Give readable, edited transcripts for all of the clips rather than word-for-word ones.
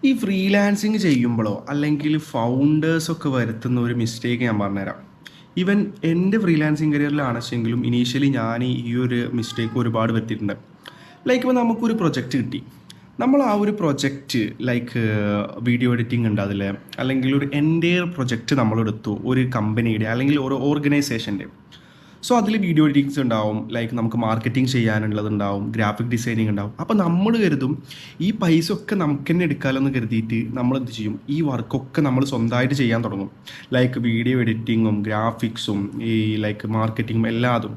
ഈ ഫ്രീലാൻസിങ് ചെയ്യുമ്പോഴോ അല്ലെങ്കിൽ ഫൗണ്ടേഴ്സൊക്കെ വരുത്തുന്ന ഒരു മിസ്റ്റേക്ക് ഞാൻ പറഞ്ഞുതരാം. ഈവൻ എൻ്റെ ഫ്രീലാൻസിങ് കരിയറിലാണെങ്കിലും ഇനീഷ്യലി ഞാൻ ഈ ഒരു മിസ്റ്റേക്ക് ഒരുപാട് വരുത്തിയിട്ടുണ്ട്. ലൈക്ക് ഇപ്പോൾ നമുക്കൊരു പ്രൊജക്റ്റ് കിട്ടി, നമ്മൾ ആ ഒരു പ്രൊജക്റ്റ് ലൈക്ക് വീഡിയോ എഡിറ്റിംഗ് ഉണ്ട് അതിൽ, അല്ലെങ്കിൽ ഒരു എൻ്റെയർ പ്രൊജക്റ്റ് നമ്മളെടുത്തു ഒരു കമ്പനിയുടെ അല്ലെങ്കിൽ ഒരു ഓർഗനൈസേഷൻ്റെ. സോ അതിൽ വീഡിയോ എഡിറ്റിങ്സ് ഉണ്ടാവും, ലൈക്ക് നമുക്ക് മാർക്കറ്റിംഗ് ചെയ്യാനുള്ളതുണ്ടാവും, ഗ്രാഫിക് ഡിസൈനിങ് ഉണ്ടാവും. അപ്പോൾ നമ്മൾ കരുതും ഈ പൈസ ഒക്കെ നമുക്ക് തന്നെ എടുക്കാമെന്ന് കരുതിയിട്ട് നമ്മൾ എന്ത് ചെയ്യും, ഈ വർക്കൊക്കെ നമ്മൾ സ്വന്തമായിട്ട് ചെയ്യാൻ തുടങ്ങും. ലൈക്ക് വീഡിയോ എഡിറ്റിങ്ങും ഗ്രാഫിക്സും ഈ ലൈക്ക് മാർക്കറ്റിങ്ങും എല്ലാതും.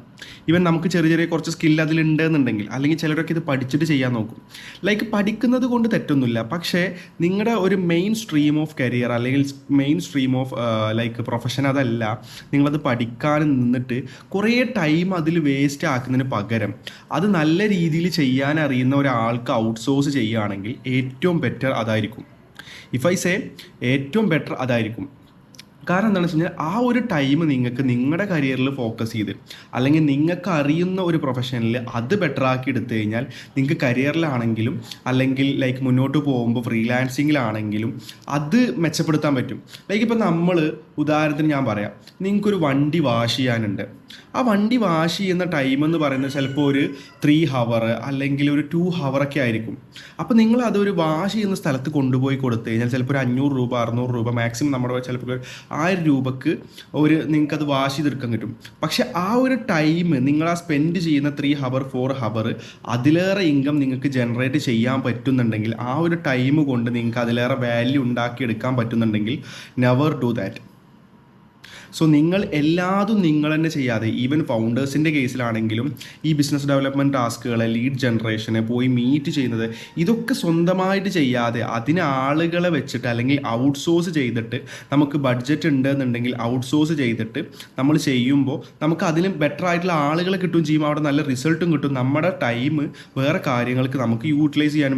ഈവൻ നമുക്ക് ചെറിയ ചെറിയ കുറച്ച് സ്കിൽ അതിലുണ്ടെന്നുണ്ടെങ്കിൽ, അല്ലെങ്കിൽ ചിലരൊക്കെ ഇത് പഠിച്ചിട്ട് ചെയ്യാൻ നോക്കും. ലൈക്ക് പഠിക്കുന്നത് കൊണ്ട് തെറ്റൊന്നുമില്ല, പക്ഷേ നിങ്ങളുടെ ഒരു മെയിൻ സ്ട്രീം ഓഫ് കരിയർ അല്ലെങ്കിൽ main stream of like profession അതല്ല. നിങ്ങളത് പഠിക്കാൻ നിന്നിട്ട് കുറേ ടൈം അതിൽ വേസ്റ്റ് ആക്കുന്നതിന് പകരം അത് നല്ല രീതിയിൽ ചെയ്യാൻ അറിയുന്ന ഒരാൾക്ക് ഔട്ട്സോഴ്സ് ചെയ്യുകയാണെങ്കിൽ ഏറ്റവും ബെറ്റർ അതായിരിക്കും. ഇഫ് ഐ സേ ഏറ്റവും ബെറ്റർ അതായിരിക്കും. കാരണം എന്താണെന്ന് വെച്ച് കഴിഞ്ഞാൽ ആ ഒരു ടൈം നിങ്ങൾക്ക് നിങ്ങളുടെ കരിയറിൽ ഫോക്കസ് ചെയ്ത്, അല്ലെങ്കിൽ നിങ്ങൾക്ക് അറിയുന്ന ഒരു പ്രൊഫഷനിൽ അത് ബെറ്റർ ആക്കി എടുത്തു കഴിഞ്ഞാൽ നിങ്ങൾക്ക് കരിയറിലാണെങ്കിലും അല്ലെങ്കിൽ ലൈക്ക് മുന്നോട്ട് പോകുമ്പോൾ ഫ്രീലാൻസിങ്ങിലാണെങ്കിലും അത് മെച്ചപ്പെടുത്താൻ പറ്റും. ലൈക്ക് ഇപ്പോൾ നമ്മൾ ഉദാഹരണത്തിന് ഞാൻ പറയാം, നിങ്ങൾക്കൊരു വണ്ടി വാഷ് ചെയ്യാനുണ്ട്. ആ വണ്ടി വാഷ് ചെയ്യുന്ന ടൈം എന്ന് പറയുന്നത് ചിലപ്പോൾ ഒരു 3 hour അല്ലെങ്കിൽ ഒരു 2 hour ഒക്കെ ആയിരിക്കും. അപ്പോൾ നിങ്ങൾ അതൊരു വാഷ് ചെയ്യുന്ന സ്ഥലത്ത് കൊണ്ടുപോയി കൊടുത്തു കഴിഞ്ഞാൽ ചിലപ്പോൾ ഒരു 500 രൂപ 600 രൂപ മാക്സിമം നമ്മുടെ ചിലപ്പോൾ 1000 രൂപക്ക് നിങ്ങൾക്കത് വാഷ് ചെയ്തെടുക്കാൻ കിട്ടും. പക്ഷെ ആ ഒരു ടൈം നിങ്ങൾ ആ സ്പെൻഡ് ചെയ്യുന്ന 3 hour 4 hour അതിലേറെ ഇൻകം നിങ്ങൾക്ക് ജനറേറ്റ് ചെയ്യാൻ പറ്റുന്നുണ്ടെങ്കിൽ, ആ ഒരു ടൈം കൊണ്ട് നിങ്ങൾക്ക് അതിലേറെ വാല്യൂ ഉണ്ടാക്കിയെടുക്കാൻ പറ്റുന്നുണ്ടെങ്കിൽ നെവർ ഡു ദാറ്റ്. സോ നിങ്ങൾ എല്ലാതും നിങ്ങൾ തന്നെ ചെയ്യാതെ, ഈവൻ ഫൗണ്ടേഴ്സിൻ്റെ കേസിലാണെങ്കിലും ഈ ബിസിനസ് ഡെവലപ്മെൻറ്റ് ടാസ്കുകൾ, ലീഡ് ജനറേഷന് പോയി മീറ്റ് ചെയ്യുന്നത്, ഇതൊക്കെ സ്വന്തമായിട്ട് ചെയ്യാതെ അതിന് ആളുകളെ വെച്ചിട്ട് അല്ലെങ്കിൽ ഔട്ട്സോഴ്സ് ചെയ്തിട്ട്, നമുക്ക് ബഡ്ജറ്റ് ഉണ്ടെന്നുണ്ടെങ്കിൽ ഔട്ട്സോഴ്സ് ചെയ്തിട്ട് നമ്മൾ ചെയ്യുമ്പോൾ നമുക്ക് അതിന് ബെറ്റർ ആയിട്ടുള്ള ആളുകളെ കിട്ടുകയും ചെയ്യും, അവിടെ നല്ല റിസൾട്ടും കിട്ടും, നമ്മുടെ ടൈം വേറെ കാര്യങ്ങൾക്ക് നമുക്ക് യൂട്ടിലൈസ് ചെയ്യാനും